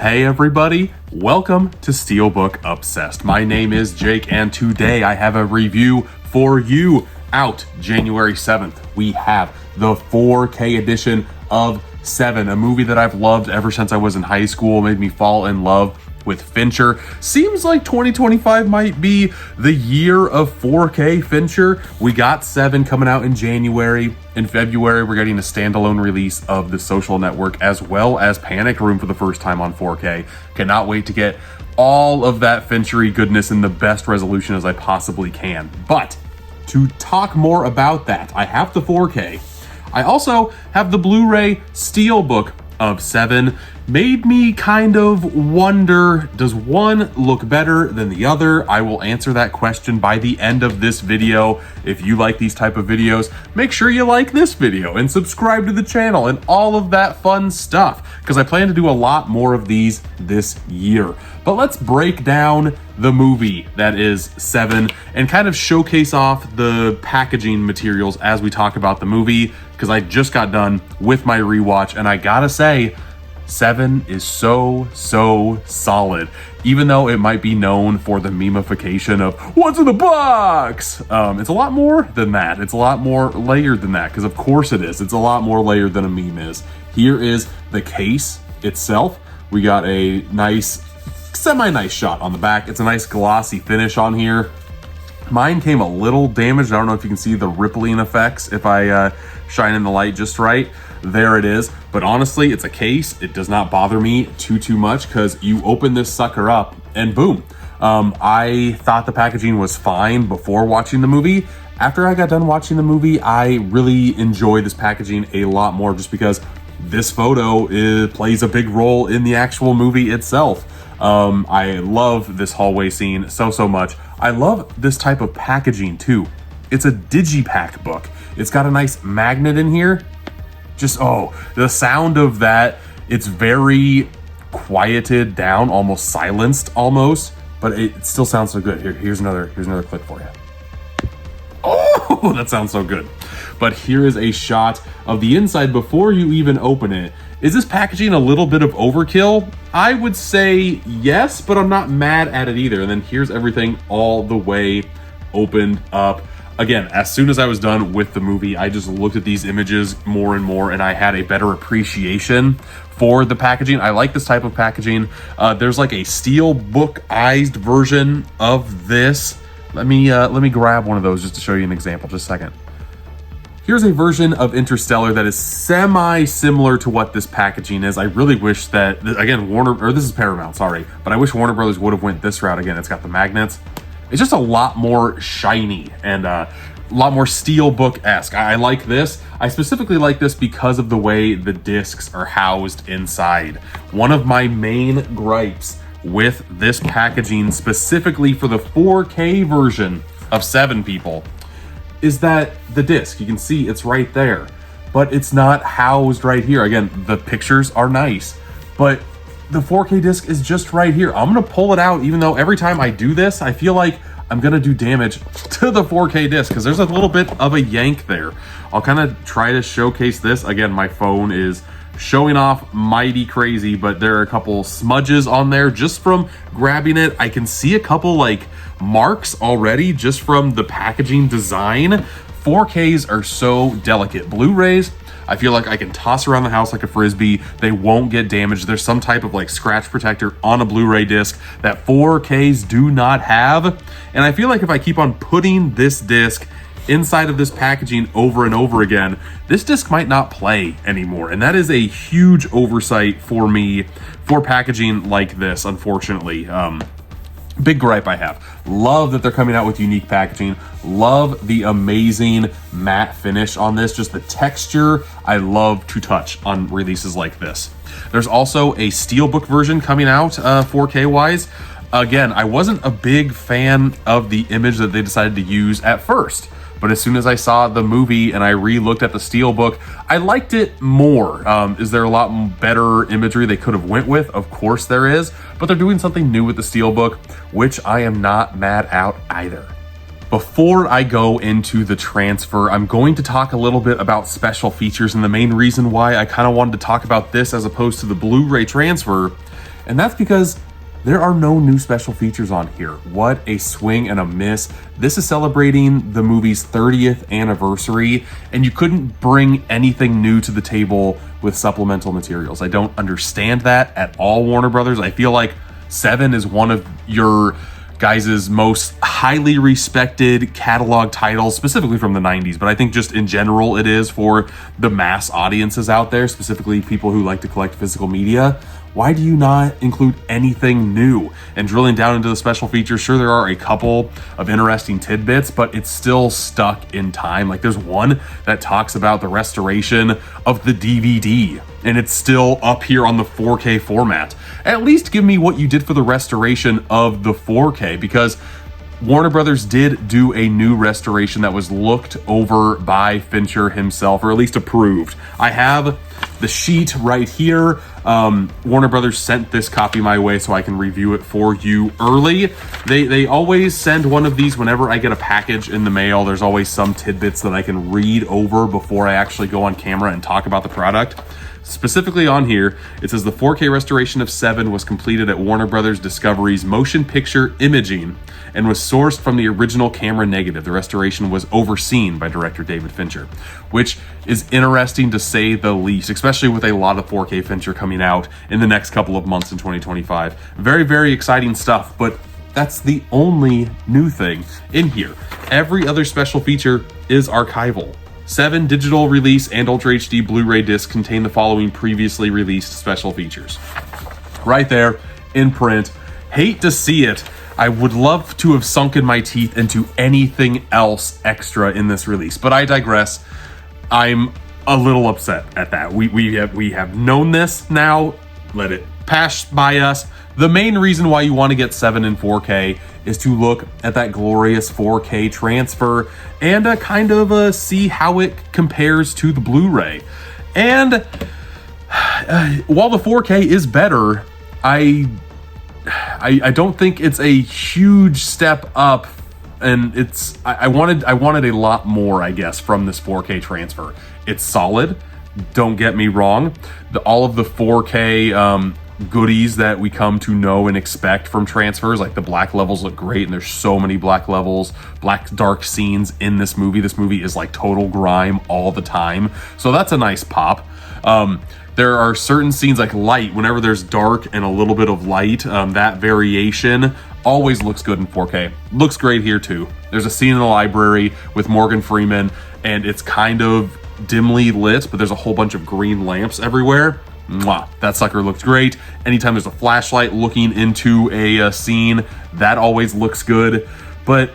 Hey everybody, welcome to Steelbook Obsessed. My name is Jake and today I have a review for you. Out January 7th, we have the 4K edition of Se7en, a movie that I've loved ever since I was in high school, made me fall in love with Fincher. Seems like 2025 might be the year of 4K Fincher. We got Se7en coming out in January. In February, we're getting a standalone release of The Social Network as well as Panic Room for the first time on 4K. Cannot wait to get all of that Finchery goodness in the best resolution as I possibly can. But to talk more about that, I have the 4K. I also have the Blu-ray Steelbook of Se7en. Made me kind of wonder, does one look better than the other? I will answer that question by the end of this video. If you like these type of videos, make sure you like this video and subscribe to the channel and all of that fun stuff, because I plan to do a lot more of these this year. But let's break down the movie that is Se7en and kind of showcase off the packaging materials as we talk about the movie, because I just got done with my rewatch and I gotta say, Se7en is so solid, even though it might be known for the memification of what's in the box. It's a lot more than that. It's a lot more layered than that, because of course it is. It's a lot more layered than a meme is. Here is the case itself. We got a nice, semi-nice shot on the back. It's a nice glossy finish on here. Mine came a little damaged. I don't know if you can see the rippling effects if I shine in the light just right. There it is. But honestly, it's a case. It does not bother me too much, because you open this sucker up and boom. I thought the packaging was fine before watching the movie. After I got done watching the movie, I really enjoy this packaging a lot more, just because this photo plays a big role in the actual movie itself. I love this hallway scene so much. I love this type of packaging too. It's a digipack book. It's got a nice magnet in here. Just, oh, the sound of that, it's very quieted down, almost silenced almost, but it still sounds so good. Here's another clip for you. Oh, that sounds so good. But here is a shot of the inside before you even open it. Is this packaging a little bit of overkill? I would say yes, but I'm not mad at it either. And then here's everything all the way opened up. Again, as soon as I was done with the movie, I just looked at these images more and more, and I had a better appreciation for the packaging. I like this type of packaging. There's like a steel book-ized version of this. Let me grab one of those just to show you an example. Just a second. Here's a version of Interstellar that is semi-similar to what this packaging is. I really wish that, again, this is Paramount, sorry, but I wish Warner Brothers would have went this route. Again, it's got the magnets. It's just a lot more shiny and a lot more steelbook-esque. I like this. I specifically like this because of the way the discs are housed inside. One of my main gripes with this packaging, specifically for the 4K version of Se7en, people, is that the disc, you can see it's right there, but it's not housed right here. Again, the pictures are nice, but the 4K disc is just right here. I'm gonna pull it out, even though every time I do this, I feel like I'm gonna do damage to the 4K disc, because there's a little bit of a yank there. I'll kind of try to showcase this. Again, my phone is showing off mighty crazy, but there are a couple smudges on there just from grabbing it. I can see a couple like marks already just from the packaging design. 4Ks are so delicate. Blu-rays, I feel like I can toss around the house like a Frisbee. They won't get damaged. There's some type of like scratch protector on a Blu-ray disc that 4Ks do not have. And I feel like if I keep on putting this disc inside of this packaging over and over again, this disc might not play anymore. And that is a huge oversight for me for packaging like this, unfortunately. Big gripe I have. Love that they're coming out with unique packaging. Love the amazing matte finish on this. Just the texture I love to touch on releases like this. There's also a steelbook version coming out 4K wise. Again, I wasn't a big fan of the image that they decided to use at first, but as soon as I saw the movie and I re-looked at the steelbook, I liked it more. Is there a lot better imagery they could have went with? Of course there is, but they're doing something new with the steelbook, which I am not mad at either. Before I go into the transfer, I'm going to talk a little bit about special features, and the main reason why I kind of wanted to talk about this as opposed to the Blu-ray transfer And that's because there are no new special features on here. What a swing and a miss. This is celebrating the movie's 30th anniversary, and you couldn't bring anything new to the table with supplemental materials. I don't understand that at all, Warner Brothers. I feel like Seven is one of your guys' most highly respected catalog titles, specifically from the 90s, but I think just in general it is for the mass audiences out there, specifically people who like to collect physical media. Why do you not include anything new? And drilling down into the special features, sure, there are a couple of interesting tidbits, but it's still stuck in time. Like there's one that talks about the restoration of the DVD, and it's still up here on the 4K format. At least give me what you did for the restoration of the 4K, because Warner Brothers did do a new restoration that was looked over by Fincher himself, or at least approved. I have the sheet right here. Warner Brothers sent this copy my way so I can review it for you early. They always send one of these whenever I get a package in the mail. There's always some tidbits that I can read over before I actually go on camera and talk about the product. Specifically on here, it says the 4K restoration of Seven was completed at Warner Brothers Discovery's Motion Picture Imaging and was sourced from the original camera negative. The restoration was overseen by director David Fincher, which is interesting to say the least, especially with a lot of 4K Fincher coming out in the next couple of months in 2025. Very, very exciting stuff, but that's the only new thing in here. Every other special feature is archival. 7 digital release and Ultra HD Blu-ray discs contain the following previously released special features. Right there, in print. Hate to see it. I would love to have sunken my teeth into anything else extra in this release, but I digress. I'm a little upset at that. We have known this now. Let it pass by us. The main reason why you want to get 7 in 4K is to look at that glorious 4K transfer and kind of see how it compares to the Blu-ray. And while the 4K is better, I don't think it's a huge step up, and I wanted a lot more, I guess, from this 4K transfer. It's solid, don't get me wrong. All of the 4K goodies that we come to know and expect from transfers, like the black levels look great, and there's so many black levels, black dark scenes in this movie. This movie is like total grime all the time, so that's a nice pop. There are certain scenes like light, whenever there's dark and a little bit of light, that variation always looks good in 4K. Looks great here too. There's a scene in the library with Morgan Freeman, and it's kind of dimly lit, but there's a whole bunch of green lamps everywhere. Mwah, that sucker looks great. Anytime there's a flashlight looking into a scene, that always looks good. But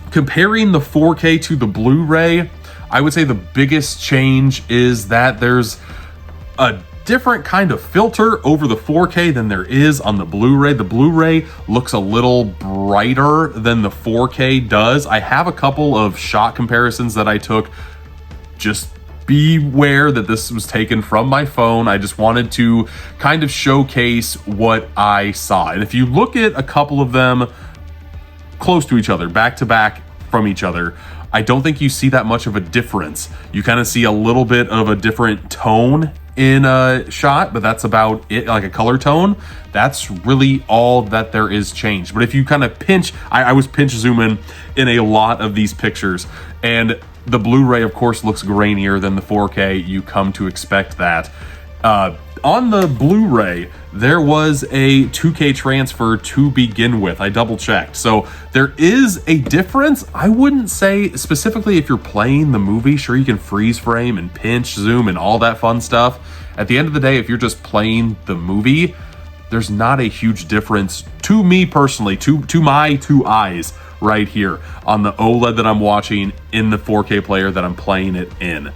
comparing the 4K to the Blu-ray, I would say the biggest change is that there's a different kind of filter over the 4K than there is on the Blu-ray. The Blu-ray looks a little brighter than the 4K does. I have a couple of shot comparisons that I took. Just beware that this was taken from my phone. I just wanted to kind of showcase what I saw. And if you look at a couple of them close to each other, back to back from each other, I don't think you see that much of a difference. You kind of see a little bit of a different tone in a shot, but that's about it, like a color tone. That's really all that there is changed. But if you kind of pinch, I was pinch zooming in a lot of these pictures, and the Blu-ray, of course, looks grainier than the 4K. You come to expect that. On the Blu-ray, there was a 2K transfer to begin with. I double checked. So there is a difference. I wouldn't say specifically if you're playing the movie, sure, you can freeze frame and pinch zoom and all that fun stuff. At the end of the day, if you're just playing the movie, there's not a huge difference to me personally, to my two eyes right here on the OLED that I'm watching in the 4K player that I'm playing it in.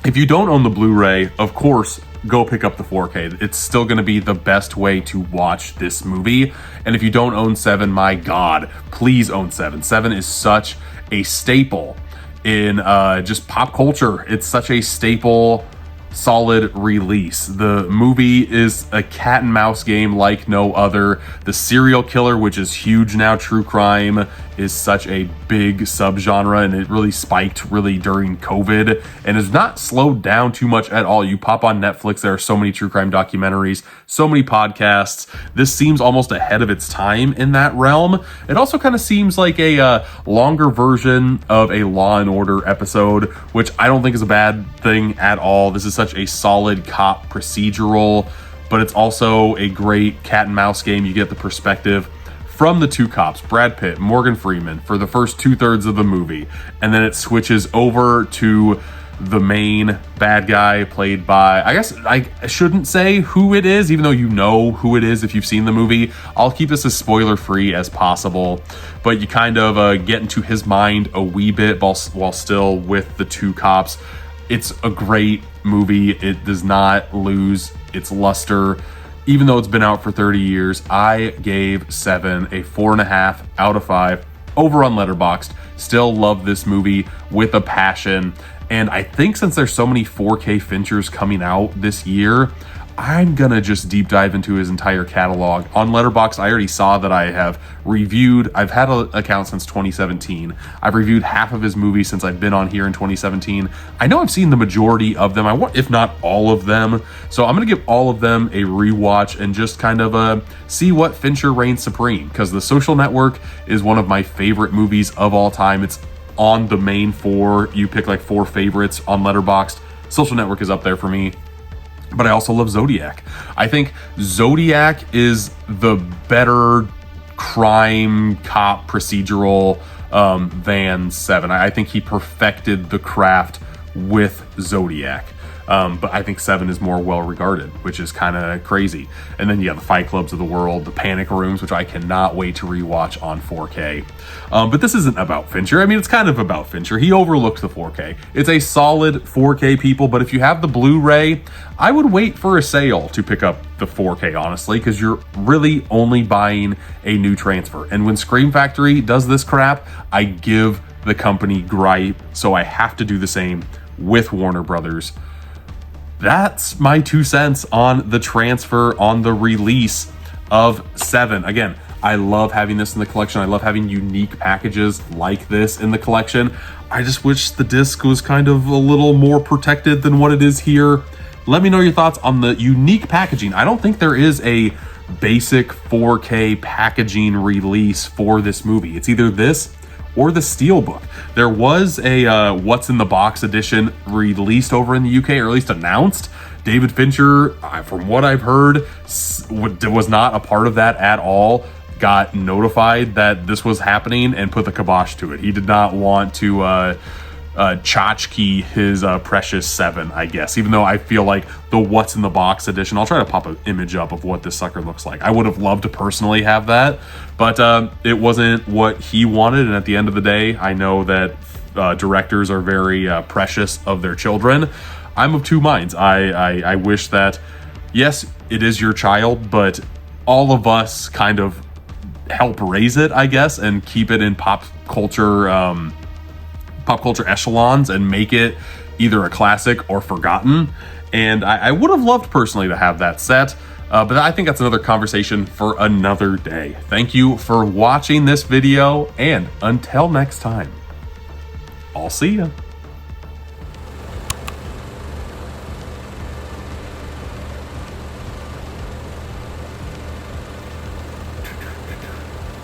If you don't own the Blu-ray, of course, go pick up the 4K. It's still going to be the best way to watch this movie. And if you don't own 7, my God, please own 7. 7 is such a staple in just pop culture. It's such a staple, solid release. The movie is a cat and mouse game like no other. The serial killer, which is huge now, true crime, is such a big subgenre, and it really spiked really during COVID and has not slowed down too much at all. You pop on Netflix, there are so many true crime documentaries, so many podcasts. This seems almost ahead of its time in that realm. It also kind of seems like a longer version of a Law and Order episode, which I don't think is a bad thing at all. This is such a solid cop procedural, but it's also a great cat and mouse game. You get the perspective from the two cops, Brad Pitt, Morgan Freeman, for the first 2/3 of the movie. And then it switches over to the main bad guy played by, I guess I shouldn't say who it is, even though you know who it is if you've seen the movie. I'll keep this as spoiler free as possible, but you kind of get into his mind a wee bit while still with the two cops. It's a great movie. It does not lose its luster. Even though it's been out for 30 years, I gave Seven a 4.5 out of 5 over on Letterboxd. Still love this movie with a passion. And I think since there's so many 4K Finchers coming out this year, I'm gonna just deep dive into his entire catalog. On Letterboxd, I already saw that I have reviewed, I've had an account since 2017. I've reviewed half of his movies since I've been on here in 2017. I know I've seen the majority of them, if not all of them. So I'm gonna give all of them a rewatch and just kind of see what Fincher reigns supreme, because The Social Network is one of my favorite movies of all time. It's on the main 4. You pick like 4 favorites on Letterboxd. Social Network is up there for me. But I also love Zodiac. I think Zodiac is the better crime cop procedural than Seven. I think he perfected the craft with Zodiac. But I think Seven is more well regarded, which is kind of crazy. And then you have the Fight Clubs of the world, the Panic Rooms, which I cannot wait to rewatch on 4K. But this isn't about Fincher. I mean, it's kind of about Fincher. He overlooked the 4K. It's a solid 4K, people, but if you have the Blu-ray, I would wait for a sale to pick up the 4K, honestly, because you're really only buying a new transfer. And when Scream Factory does this crap, I give the company gripe, so I have to do the same with Warner Brothers. That's my 2 cents on the transfer, on the release of Seven. Again, I love having this in the collection. I love having unique packages like this in the collection. I just wish the disc was kind of a little more protected than what it is here. Let me know your thoughts on the unique packaging. I don't think there is a basic 4K packaging release for this movie. It's either this or the Steelbook. There was a What's in the Box edition released over in the UK, or at least announced. David Fincher, from what I've heard, was not a part of that at all. Got notified that this was happening and put the kibosh to it. He did not want to tchotchke his precious Seven, I guess, even though I feel like the What's in the Box edition, I'll try to pop an image up of what this sucker looks like. I would have loved to personally have that, but it wasn't what he wanted. And at the end of the day, I know that directors are very precious of their children. I'm of two minds. I wish that, yes, it is your child, but all of us kind of help raise it, I guess, and keep it in pop culture echelons and make it either a classic or forgotten. And I would have loved personally to have that set, but I think that's another conversation for another day. Thank you for watching this video, and until next time, I'll see ya.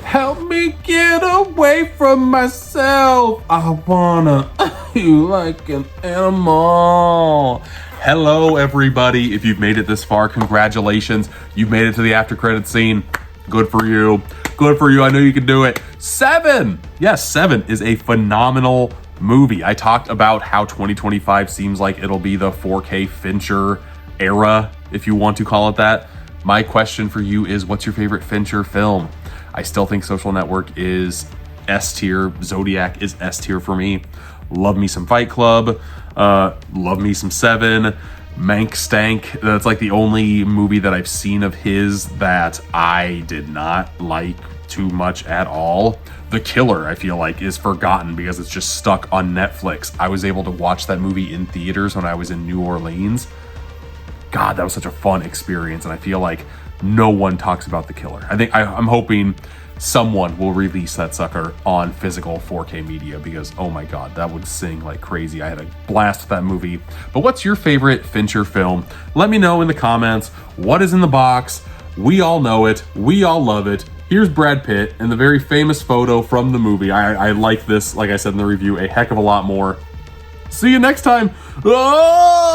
Help me get away from myself. I wanna you like an animal. Hello, everybody. If you've made it this far, congratulations. You've made it to the after credits scene. Good for you. Good for you. I know you can do it. Seven. Yes, Seven is a phenomenal movie. I talked about how 2025 seems like it'll be the 4K Fincher era, if you want to call it that. My question for you is, what's your favorite Fincher film? I still think Social Network is S tier. Zodiac is S tier for me. Love me some Fight Club. Love me some Seven. Mank Stank. That's like the only movie that I've seen of his that I did not like too much at all. The Killer, I feel like, is forgotten because it's just stuck on Netflix. I was able to watch that movie in theaters when I was in New Orleans. God, that was such a fun experience, and I feel like no one talks about The Killer. I'm hoping someone will release that sucker on physical 4K media, because oh my god, that would sing like crazy. I had a blast with that movie. But what's your favorite Fincher film? Let me know in the comments. What is in the box? We all know it. We all love it. Here's Brad Pitt and the very famous photo from the movie. I like this, like I said in the review, a heck of a lot more. See you next time. Oh!